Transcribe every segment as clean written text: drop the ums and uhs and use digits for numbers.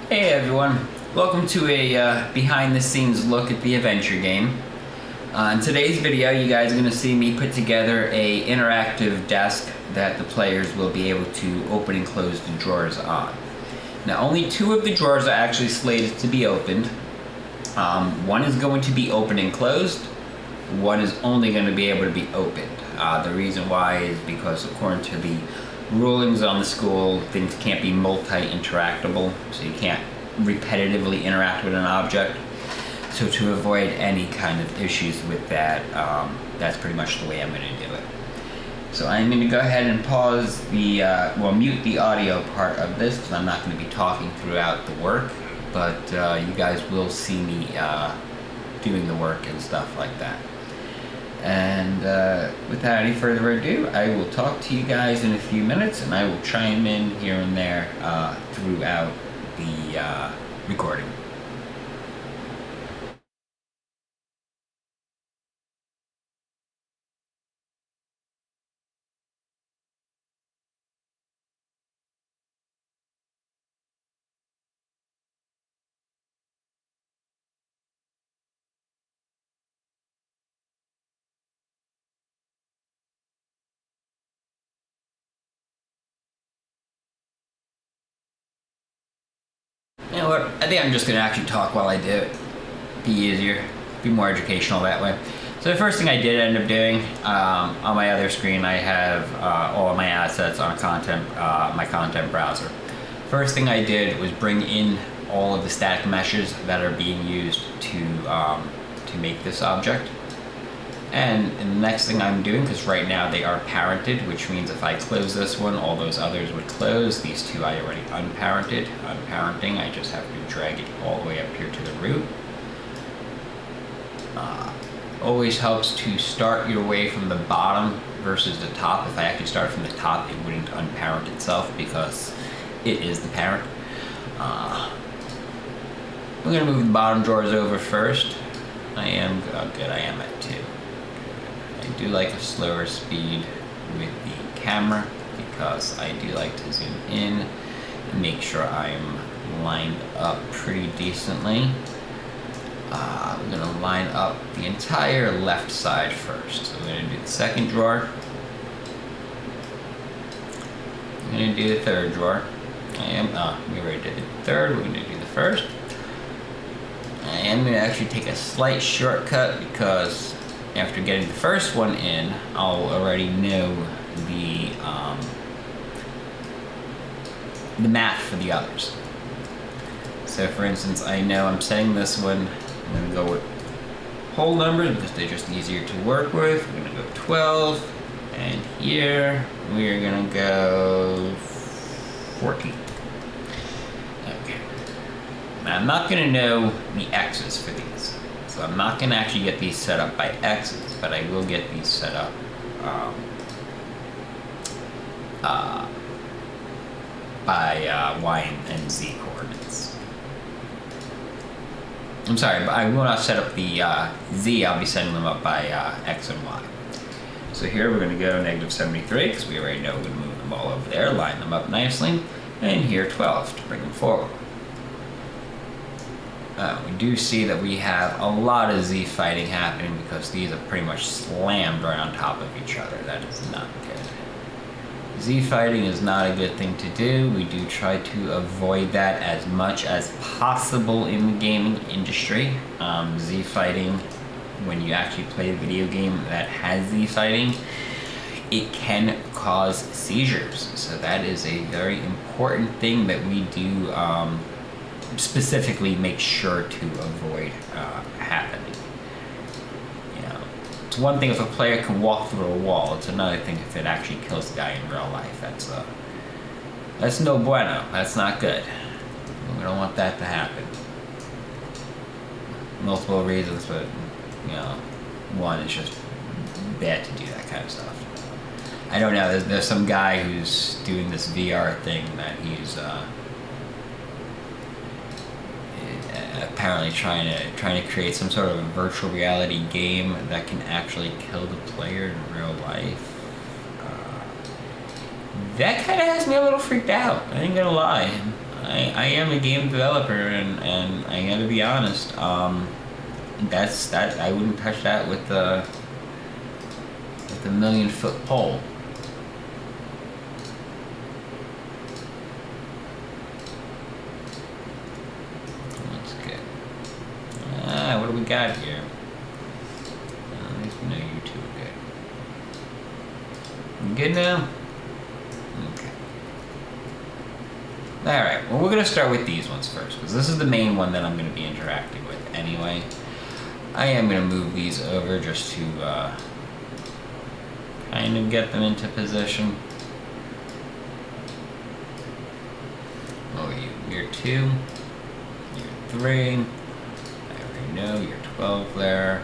Hey everyone, welcome to a behind the scenes look at the adventure game. In today's video you guys are going to see me put together a interactive desk that the players will be able to open and close the drawers on. Now only two of the drawers are actually slated to be opened. One is going to be open and closed, one is only going to be able to be opened. The reason why is because according to the rulings on the school, things can't be multi-interactable, so you can't repetitively interact with an object. So to avoid any kind of issues with that, that's pretty much the way I'm going to do it. So I'm going to go ahead and pause the, mute the audio part of this because I'm not going to be talking throughout the work, but you guys will see me doing the work and stuff like that. And without any further ado, I will talk to you guys in a few minutes, and I will chime in here and there throughout the recording. You know what, I think I'm just going to actually talk while I do it. Be easier, be more educational that way. So the first thing I did end up doing, on my other screen I have all of my assets on my content browser. First thing I did was bring in all of the static meshes that are being used to make this object. And the next thing I'm doing, because right now they are parented, which means if I close this one, all those others would close. These two I already unparented. Unparenting, I just have to drag it all the way up here to the root. Always helps to start your way from the bottom versus the top. If I actually started from the top, it wouldn't unparent itself because it is the parent. I'm going to move the bottom drawers over first. I am at 2. I do like a slower speed with the camera because I do like to zoom in and make sure I'm lined up pretty decently. I'm going to line up the entire left side first. So I'm going to do the second drawer. I'm going to do the third drawer. We already did the third, we're going to do the first. I am going to actually take a slight shortcut because after getting the first one in, I'll already know the math for the others. So for instance, I know I'm setting this one, I'm going to go with whole numbers because they're just easier to work with. We're going to go 12, and here we're going to go 14. Okay. Now I'm not going to know the X's for these. So I'm not going to actually get these set up by X's, but I will get these set up by Y and Z coordinates. I'm sorry, but I will not set up the Z, I'll be setting them up by X and Y. So here we're going to go -73, because we already know we're going to move them all over there, line them up nicely, and here 12 to bring them forward. We do see that we have a lot of Z fighting happening because these are pretty much slammed right on top of each other. That is not good. Z fighting is not a good thing to do. We do try to avoid that as much as possible in the gaming industry. Z fighting, when you actually play a video game that has Z fighting, it can cause seizures. So that is a very important thing that we do specifically make sure to avoid happening. You know, it's one thing if a player can walk through a wall. It's another thing if it actually kills the guy in real life. That's no bueno. That's not good. We don't want that to happen. Multiple reasons, but you know, one is just bad to do that kind of stuff. I don't know. There's some guy who's doing this VR thing that he's apparently trying to create some sort of a virtual reality game that can actually kill the player in real life. That kind of has me a little freaked out. I ain't gonna lie. I am a game developer, and I gotta be honest. That I wouldn't touch that with the 1,000,000-foot pole. That's good. What do we got here? At least we know you two are good. You good now? Okay. Alright, well, we're going to start with these ones first, because this is the main one that I'm going to be interacting with anyway. I am going to move these over just to kind of get them into position. Oh, you're 2, you're 3, I already know, you're 12 there,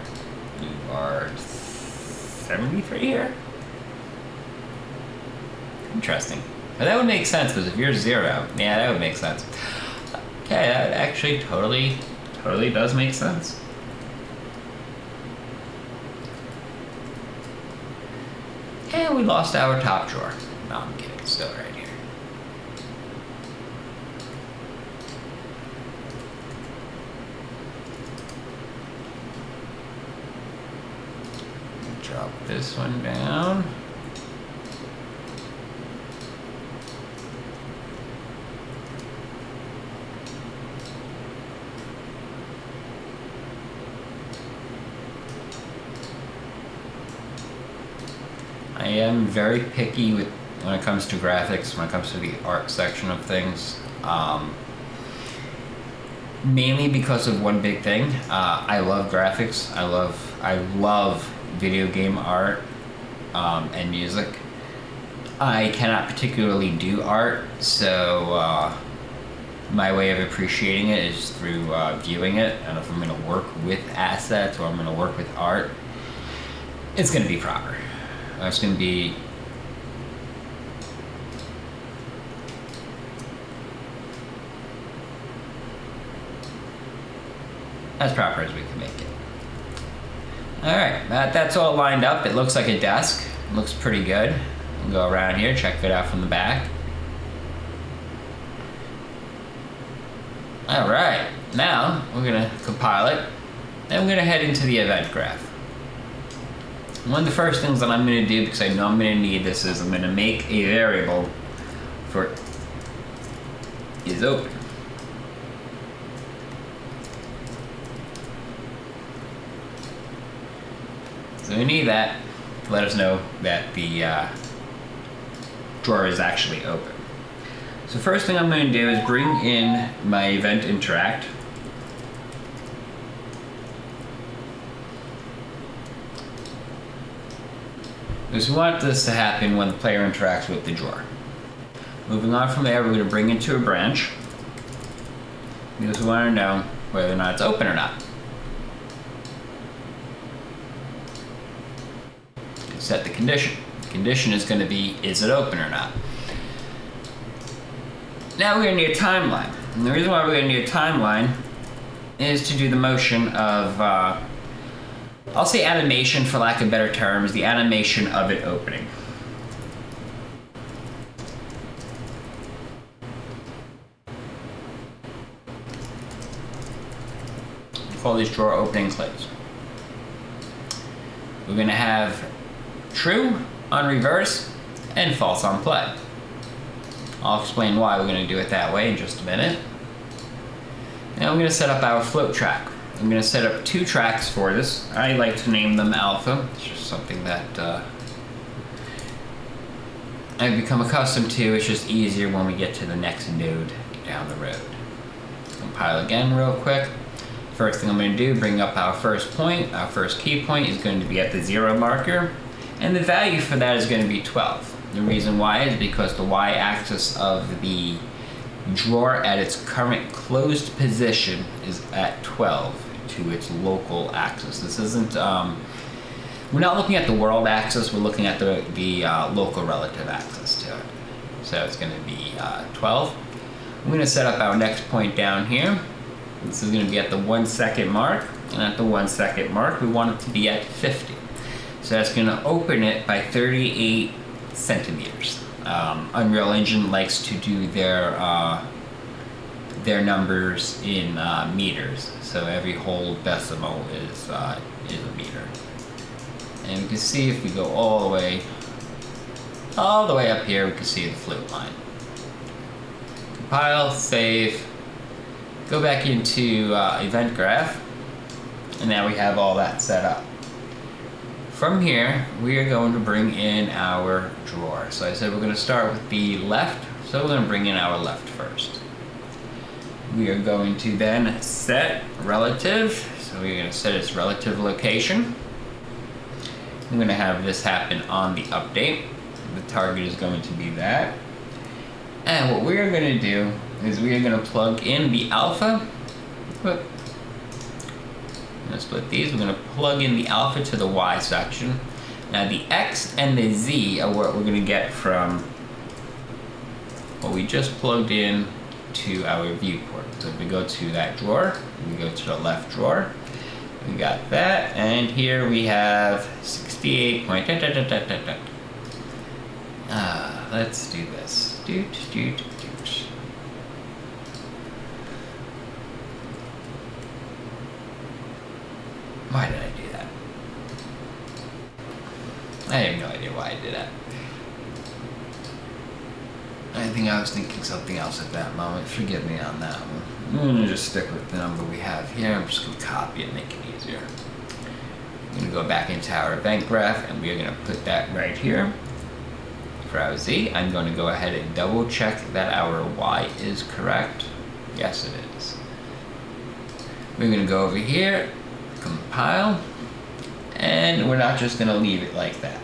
you are 73 here? Interesting. But that would make sense, because if you're 0, yeah, that would make sense. Okay, that actually totally does make sense. And we lost our top drawer. No, I'm kidding, it's still right here. Drop this one down. I am very picky when it comes to graphics, when it comes to the art section of things. Mainly because of one big thing. I love graphics. I love video game art and music. I cannot particularly do art, so my way of appreciating it is through viewing it. And if I'm going to work with assets or I'm going to work with art, it's going to be proper. It's going to be as proper as we can make it. Alright, that's all lined up. It looks like a desk. It looks pretty good. We'll go around here, check it out from the back. Alright, now we're going to compile it. Then we're going to head into the event graph. One of the first things that I'm going to do, because I know I'm going to need this, is I'm going to make a variable for is open. So we need that to let us know that the drawer is actually open. So first thing I'm going to do is bring in my event interact. Because we want this to happen when the player interacts with the drawer. Moving on from there, we're going to bring it to a branch, because we want to know whether or not it's open or not. Set the condition. The condition is going to be, is it open or not? Now we're going to need a timeline. And the reason why we're going to need a timeline is to do the motion of I'll say animation for lack of better terms, the animation of it opening. We call these drawer opening close. We're going to have true on reverse and false on play. I'll explain why we're going to do it that way in just a minute. Now we're going to set up our float track. I'm going to set up 2 tracks for this. I like to name them alpha. It's just something that I've become accustomed to. It's just easier when we get to the next node down the road. Compile again real quick. First thing I'm going to do, bring up our first point. Our first key point is going to be at the 0 marker, and the value for that is going to be 12. The reason why is because the y-axis of the drawer at its current closed position is at 12 to its local axis. This isn't, we're not looking at the world axis, we're looking at the local relative axis to it. So it's going to be 12. I'm going to set up our next point down here. This is going to be at the 1 second mark, and at the 1 second mark we want it to be at 50. So that's going to open it by 38 centimeters. Unreal Engine likes to do their their numbers in meters. So every whole decimal is a meter. And we can see if we go all the way up here, we can see the float line. Compile, save, go back into event graph, and now we have all that set up. From here, we are going to bring in our drawer. So I said we're going to start with the left, so we're going to bring in our left first. We are going to then set relative, so we're going to set its relative location. I'm going to have this happen on the update. The target is going to be that. And what we are going to do is we are going to plug in the alpha. I'm going to split these. We're going to plug in the alpha to the Y section. Now the X and the Z are what we're going to get from what we just plugged in to our viewport. So if we go to that drawer, we go to the left drawer, we got that, and here we have 68 point. Let's do this. Why did I do that? I have no idea why I did that. I think I was thinking something else at that moment. Forgive me on that one. I'm going to just stick with the number we have here. I'm just going to copy it, make it easier. I'm going to go back into our event graph, and we are going to put that right here. For our Z, I'm going to go ahead and double check that our Y is correct. Yes, it is. We're going to go over here, compile, and we're not just going to leave it like that.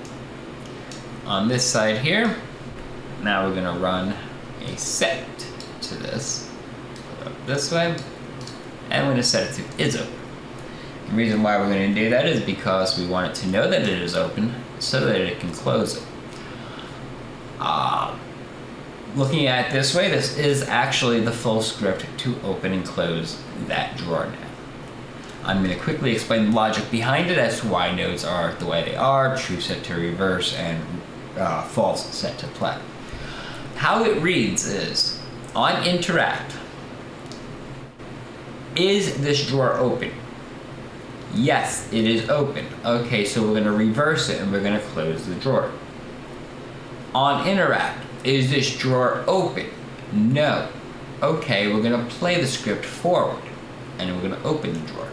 On this side here, now we're going to run a set to this. Put it up this way, and we're going to set it to is open. The reason why we're going to do that is because we want it to know that it is open so that it can close it. Looking at it this way, this is actually the full script to open and close that drawer now. I'm going to quickly explain the logic behind it as to why nodes are the way they are, true set to reverse, and false set to play. How it reads is, on interact, is this drawer open? Yes, it is open. Okay, so we're going to reverse it and we're going to close the drawer. On interact, is this drawer open? No. Okay, we're going to play the script forward and we're going to open the drawer.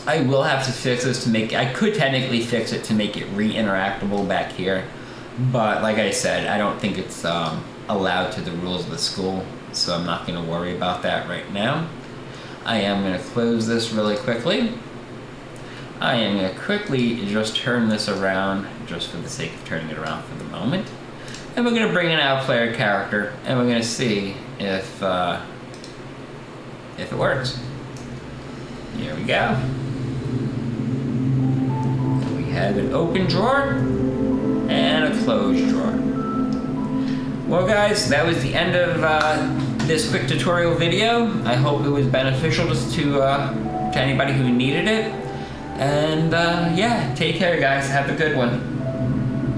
I will have to fix this to make, I could technically fix it to make it re-interactable back here, but like I said, I don't think it's allowed to the rules of the school, so I'm not going to worry about that right now. I am going to close this really quickly. I am going to quickly just turn this around, just for the sake of turning it around for the moment. And we're going to bring in our player character, and we're going to see if it works. Here we go. We have an open drawer and a closed drawer. Well guys, that was the end of this quick tutorial video. I hope it was beneficial to anybody who needed it. And yeah, take care guys, have a good one.